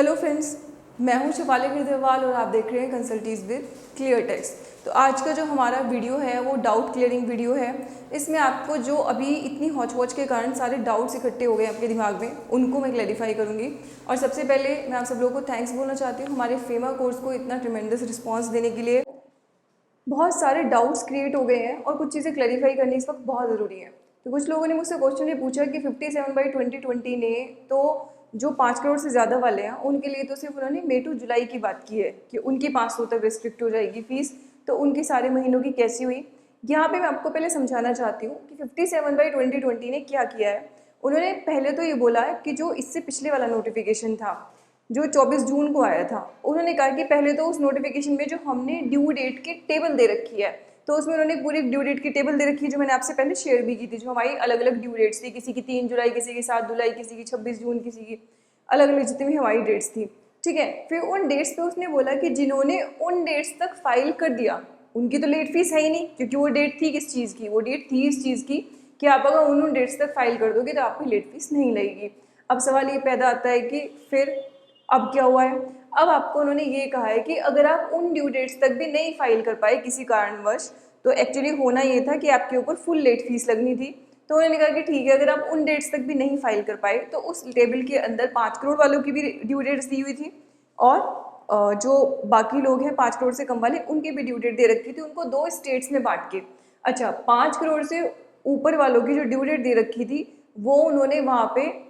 Hello friends, मैं हूं शिफाली गिरदेवाल और आप देख रहे हैं कंसल्टीज विद क्लियर टेक्स्ट। तो आज का जो हमारा वीडियो है वो डाउट क्लियरिंग वीडियो है। इसमें आपको जो अभी इतनी हौच-पौच के कारण सारे डाउट्स इकट्ठे हो गए आपके दिमाग में, उनको मैं क्लैरिफाई करूंगी। और सबसे पहले मैं आप सब लोगों को थैंक्स बोलना चाहती हूँ हमारे फेमा कोर्स को इतना ट्रिमेंडस रिस्पॉन्स देने के लिए। बहुत सारे डाउट्स क्रिएट हो गए हैं और कुछ चीज़ें क्लैरिफाई करनी इस वक्त बहुत ज़रूरी है। तो कुछ लोगों ने मुझसे क्वेश्चन ये पूछा कि 57/2020 ने तो जो 5 करोड़ से ज़्यादा वाले हैं उनके लिए तो सिर्फ उन्होंने मई टू जुलाई की बात की है कि उनकी 500 तक रिस्ट्रिक्ट हो जाएगी फीस, तो उनके सारे महीनों की कैसी हुई। यहाँ पे मैं आपको पहले समझाना चाहती हूँ कि 57/2020 ने क्या किया है। उन्होंने पहले तो ये बोला है कि जो इससे पिछले वाला नोटिफिकेशन था जो 24 जून को आया था, उन्होंने कहा कि पहले तो उस नोटिफिकेशन में जो हमने ड्यू डेट की टेबल दे रखी है, तो उसमें उन्होंने पूरी ड्यू डेट की टेबल दे रखी है जो मैंने आपसे पहले शेयर भी की थी, जो हमारी अलग अलग ड्यू डेट्स थी, किसी की 3 जुलाई, किसी की 7 जुलाई, किसी की 26 जून, किसी की अलग अलग जितनी भी हमारी डेट्स थी। ठीक है, फिर उन डेट्स पे उसने बोला कि जिन्होंने उन डेट्स तक फाइल कर दिया उनकी तो लेट फीस है ही नहीं, क्योंकि वो डेट थी किस चीज़ की, वो डेट थी इस चीज़ की कि आप अगर उन डेट्स तक फाइल कर दोगे तो आपकी लेट फीस नहीं लगेगी। अब सवाल ये पैदा आता है कि फिर अब क्या हुआ है। अब आपको उन्होंने ये कहा है कि अगर आप उन ड्यू डेट्स तक भी नहीं फाइल कर पाए किसी कारणवश, तो एक्चुअली होना ये था कि आपके ऊपर फुल लेट फीस लगनी थी। तो उन्होंने कहा कि ठीक है, अगर आप उन डेट्स तक भी नहीं फाइल कर पाए तो उस टेबल के अंदर 5 करोड़ वालों की भी ड्यू डेट्स दी हुई थी और जो बाकी लोग हैं 5 करोड़ से कम वाले उनकी भी ड्यू डेट दे रखी थी, उनको 2 स्टेट्स में बांट के। अच्छा, 5 करोड़ से ऊपर वालों की जो ड्यू डेट दे रखी थी वो उन्होंने वहाँ पे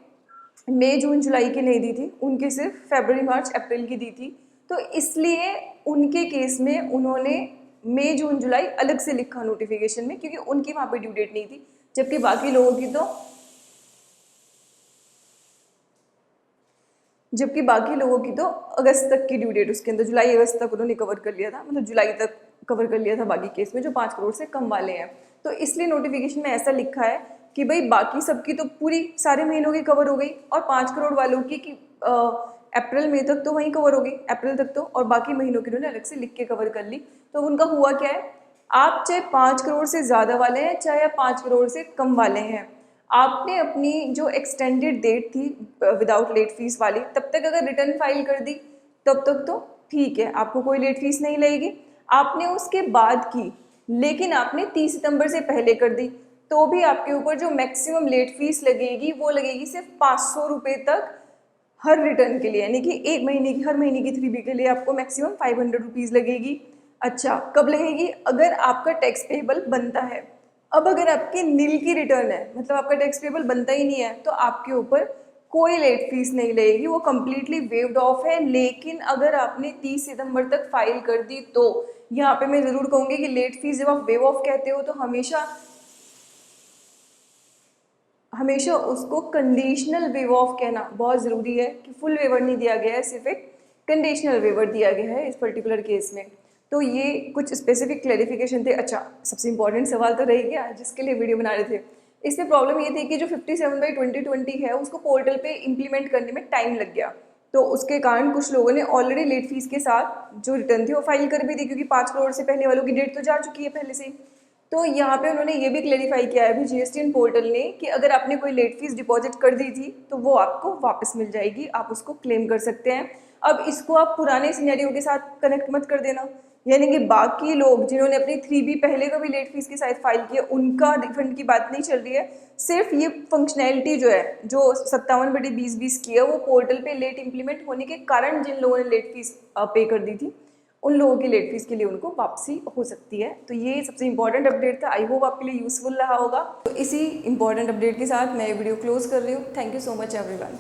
मई जून जुलाई की नहीं दी थी, उनकी सिर्फ फरवरी मार्च अप्रैल की दी थी। तो इसलिए उनके केस में उन्होंने मई जून जुलाई अलग से लिखा नोटिफिकेशन में, क्योंकि उनकी वहाँ पे ड्यू डेट नहीं थी, जबकि बाकी लोगों की तो अगस्त तक की ड्यू डेट उसके अंदर, जुलाई अगस्त तक उन्होंने कवर कर लिया था, मतलब जुलाई तक कवर कर लिया था बाकी केस में जो 5 करोड़ से कम वाले हैं। तो इसलिए नोटिफिकेशन में ऐसा लिखा है कि भाई बाकी सबकी तो पूरी सारे महीनों की कवर हो गई और 5 करोड़ वालों की अप्रैल मई तक तो वहीं कवर हो गई, अप्रैल तक तो, और बाकी महीनों की उन्होंने अलग से लिख के कवर कर ली। तो उनका हुआ क्या है, आप चाहे 5 करोड़ से ज़्यादा वाले हैं चाहे आप 5 करोड़ से कम वाले हैं, आपने अपनी जो एक्सटेंडेड डेट थी विदाउट लेट फीस वाली, तब तक अगर रिटर्न फाइल कर दी तब तक तो ठीक है, आपको कोई लेट फीस नहीं लगेगी। आपने उसके बाद की, लेकिन आपने 30 सितंबर से पहले कर दी, तो भी आपके ऊपर जो मैक्सिमम लेट फीस लगेगी वो लगेगी सिर्फ 500 रुपये तक हर रिटर्न के लिए, यानी कि एक महीने की, हर महीने की 3B के लिए आपको मैक्सिमम 500 रुपीज़ लगेगी। अच्छा, कब लगेगी, अगर आपका टैक्स पेबल बनता है। अब अगर आपकी नील की रिटर्न है, मतलब आपका टैक्स पेबल बनता ही नहीं है, तो आपके ऊपर कोई लेट फीस नहीं लगेगी, वो कम्प्लीटली वेव्ड ऑफ है। लेकिन अगर आपने 30 सितंबर तक फाइल कर दी, तो यहाँ पे मैं ज़रूर कहूँगी कि लेट फीस जब आप वेव ऑफ कहते हो तो हमेशा उसको कंडीशनल वेव ऑफ कहना बहुत ज़रूरी है, कि फुल वेवर नहीं दिया गया है, सिर्फ एक कंडीशनल वेवर दिया गया है इस पर्टिकुलर केस में। तो ये कुछ स्पेसिफिक क्लैरिफिकेशन थे। अच्छा, सबसे इंपॉर्टेंट सवाल तो रह गया जिसके लिए वीडियो बना रहे थे। इसमें प्रॉब्लम ये थी कि जो 57/2020 है उसको पोर्टल पे इम्प्लीमेंट करने में टाइम लग गया, तो उसके कारण कुछ लोगों ने ऑलरेडी लेट फीस के साथ जो रिटर्न थी वो फाइल कर भी दी, क्योंकि 5 करोड़ से पहले वालों की डेट तो जा चुकी है पहले से ही। तो यहाँ पे उन्होंने ये भी क्लेरिफाई किया है अभी जीएसटीएन पोर्टल ने कि अगर आपने कोई लेट फीस डिपॉजिट कर दी थी तो वो आपको वापस मिल जाएगी, आप उसको क्लेम कर सकते हैं। अब इसको आप पुराने सिनेरियो के साथ कनेक्ट मत कर देना, यानी कि बाकी लोग जिन्होंने अपनी 3B पहले का भी लेट फीस के साथ फाइल किया उनका रिफंड की बात नहीं चल रही है। सिर्फ ये फंक्शनैलिटी जो है, जो 57/2020 की है, वो पोर्टल पे लेट इंप्लीमेंट होने के कारण जिन लोगों ने लेट फीस पे कर दी थी उन लोगों की लेट फीस के लिए उनको वापसी हो सकती है। तो ये सबसे इंपॉर्टेंट अपडेट था, आई होप आपके लिए यूजफुल रहा होगा। तो इसी इंपॉर्टेंट अपडेट के साथ मैं ये वीडियो क्लोज कर रही हूँ। Thank you so much everyone.